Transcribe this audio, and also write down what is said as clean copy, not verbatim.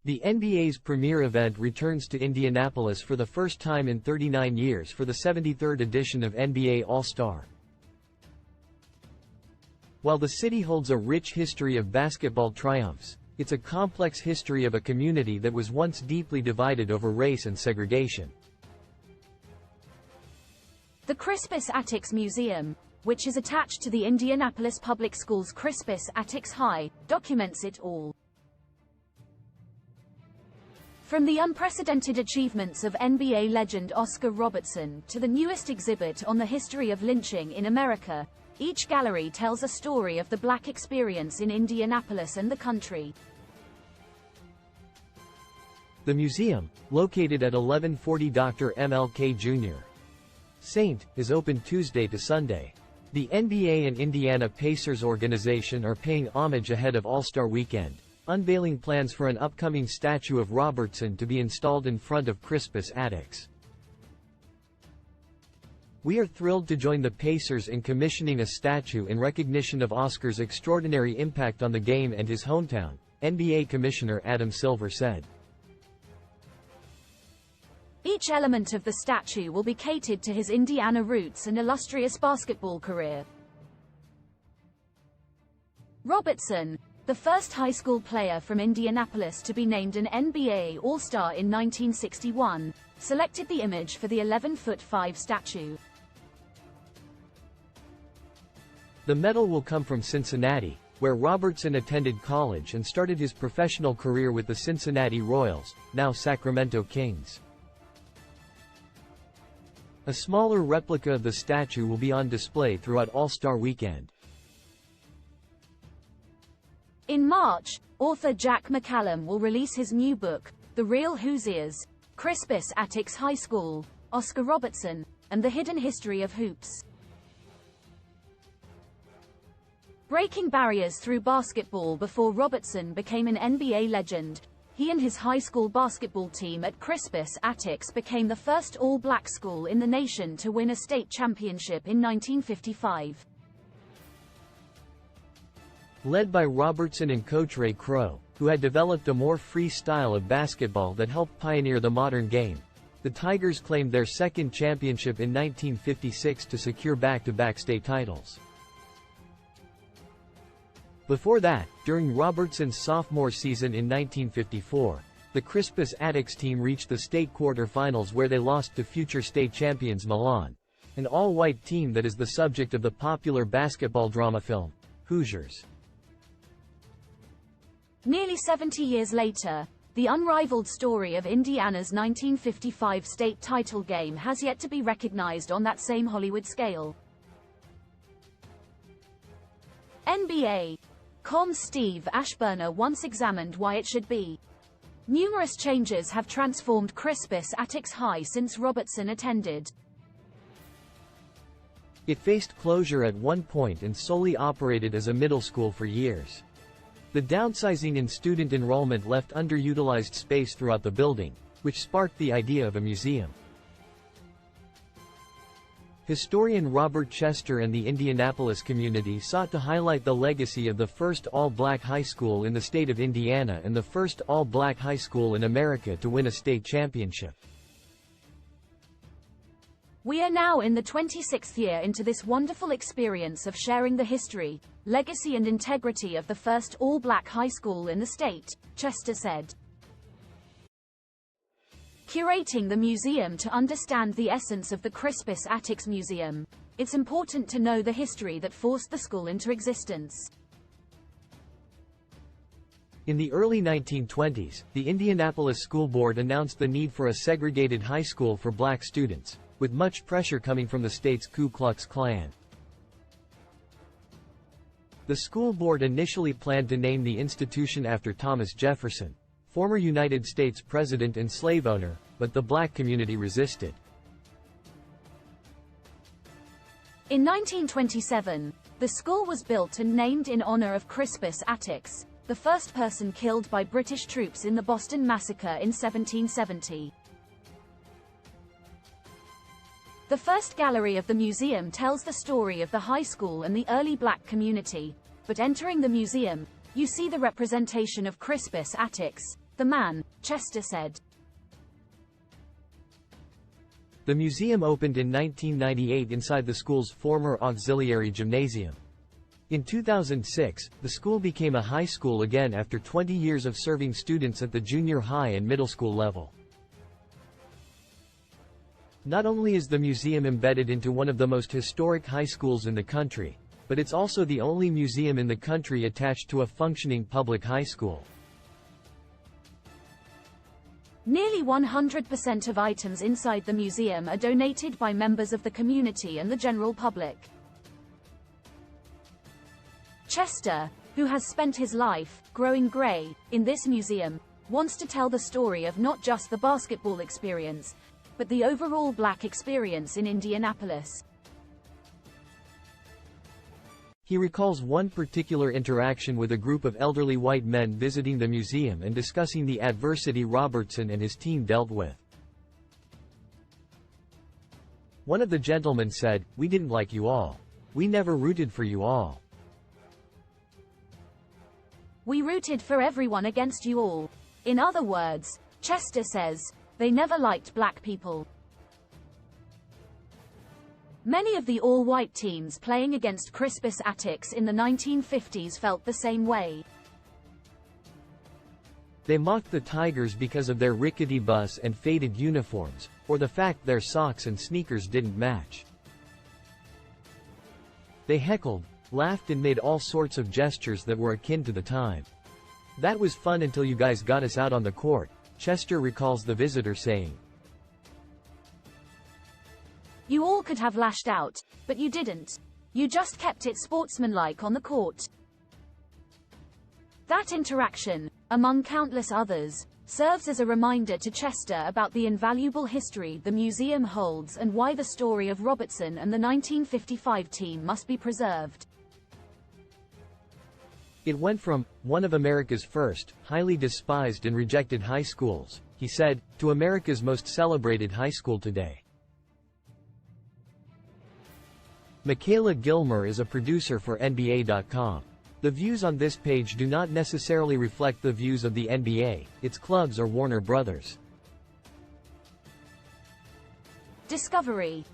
The NBA's premier event returns to Indianapolis for the first time in 39 years for the 73rd edition of NBA All-Star. While the city holds a rich history of basketball triumphs, it's a complex history of a community that was once deeply divided over race and segregation. The Crispus Attucks Museum, which is attached to the Indianapolis Public Schools' Crispus Attucks High, documents it all. From the unprecedented achievements of NBA legend Oscar Robertson to the newest exhibit on the history of lynching in America, each gallery tells a story of the Black experience in Indianapolis and the country. The museum, located at 1140 Dr. MLK Jr. St., is open Tuesday to Sunday. The NBA and Indiana Pacers organization are paying homage ahead of All-Star Weekend, unveiling plans for an upcoming statue of Robertson to be installed in front of Crispus Attucks. "We are thrilled to join the Pacers in commissioning a statue in recognition of Oscar's extraordinary impact on the game and his hometown," NBA Commissioner Adam Silver said. Each element of the statue will be catered to his Indiana roots and illustrious basketball career. Robertson, the first high school player from Indianapolis to be named an NBA All-Star in 1961, selected the image for the 11'5" statue. The medal will come from Cincinnati, where Robertson attended college and started his professional career with the Cincinnati Royals, now Sacramento Kings. A smaller replica of the statue will be on display throughout All-Star Weekend. In March, author Jack McCallum will release his new book, The Real Hoosiers, Crispus Attucks High School, Oscar Robertson, and the Hidden History of Hoops. Breaking barriers through basketball. Before Robertson became an NBA legend, he and his high school basketball team at Crispus Attucks became the first all-black school in the nation to win a state championship in 1955. Led by Robertson and coach Ray Crow, who had developed a more free style of basketball that helped pioneer the modern game, the Tigers claimed their second championship in 1956 to secure back-to-back state titles. Before that, during Robertson's sophomore season in 1954, the Crispus Attucks team reached the state quarterfinals where they lost to future state champions Milan, an all-white team that is the subject of the popular basketball drama film, Hoosiers. Nearly 70 years later, the unrivaled story of Indiana's 1955 state title game has yet to be recognized on that same Hollywood scale. NBA.com's Steve Ashburner once examined why it should be. Numerous changes have transformed Crispus Attucks High since Robertson attended. It faced closure at one point and solely operated as a middle school for years. The downsizing in student enrollment left underutilized space throughout the building, which sparked the idea of a museum. Historian Robert Chester and the Indianapolis community sought to highlight the legacy of the first all-black high school in the state of Indiana and the first all-black high school in America to win a state championship. We are now in the 26th year into this wonderful experience of sharing the history, legacy and integrity of the first all-black high school in the state, Chester said. Curating the museum. To understand the essence of the Crispus Attucks Museum, it's important to know the history that forced the school into existence. In the early 1920s, the Indianapolis School Board announced the need for a segregated high school for black students, with much pressure coming from the state's Ku Klux Klan. The school board initially planned to name the institution after Thomas Jefferson, former United States president and slave owner, but the black community resisted. In 1927, the school was built and named in honor of Crispus Attucks, the first person killed by British troops in the Boston Massacre in 1770. The first gallery of the museum tells the story of the high school and the early black community, but entering the museum, you see the representation of Crispus Attucks, the man, Chester said. The museum opened in 1998 inside the school's former auxiliary gymnasium. In 2006, the school became a high school again after 20 years of serving students at the junior high and middle school level. Not only is the museum embedded into one of the most historic high schools in the country, but it's also the only museum in the country attached to a functioning public high school. Nearly 100% of items inside the museum are donated by members of the community and the general public. Chester, who has spent his life, growing gray, in this museum, wants to tell the story of not just the basketball experience, but the overall Black experience in Indianapolis. He recalls one particular interaction with a group of elderly white men visiting the museum and discussing the adversity Robertson and his team dealt with. One of the gentlemen said, "We didn't like you all. We never rooted for you all. We rooted for everyone against you all." In other words, Chester says, they never liked Black people. Many of the all-white teams playing against Crispus Attucks in the 1950s felt the same way. They mocked the Tigers because of their rickety bus and faded uniforms, or the fact their socks and sneakers didn't match. They heckled, laughed and made all sorts of gestures that were akin to the time. "That was fun until you guys got us out on the court," Chester recalls the visitor saying. You all could have lashed out, but you didn't. You just kept it sportsmanlike on the court. That interaction, among countless others, serves as a reminder to Chester about the invaluable history the museum holds and why the story of Robertson and the 1955 team must be preserved. "It went from one of America's first, highly despised and rejected high schools," he said, "to America's most celebrated high school today." Michaela Gilmer is a producer for NBA.com. The views on this page do not necessarily reflect the views of the NBA, its clubs or Warner Brothers. Discovery.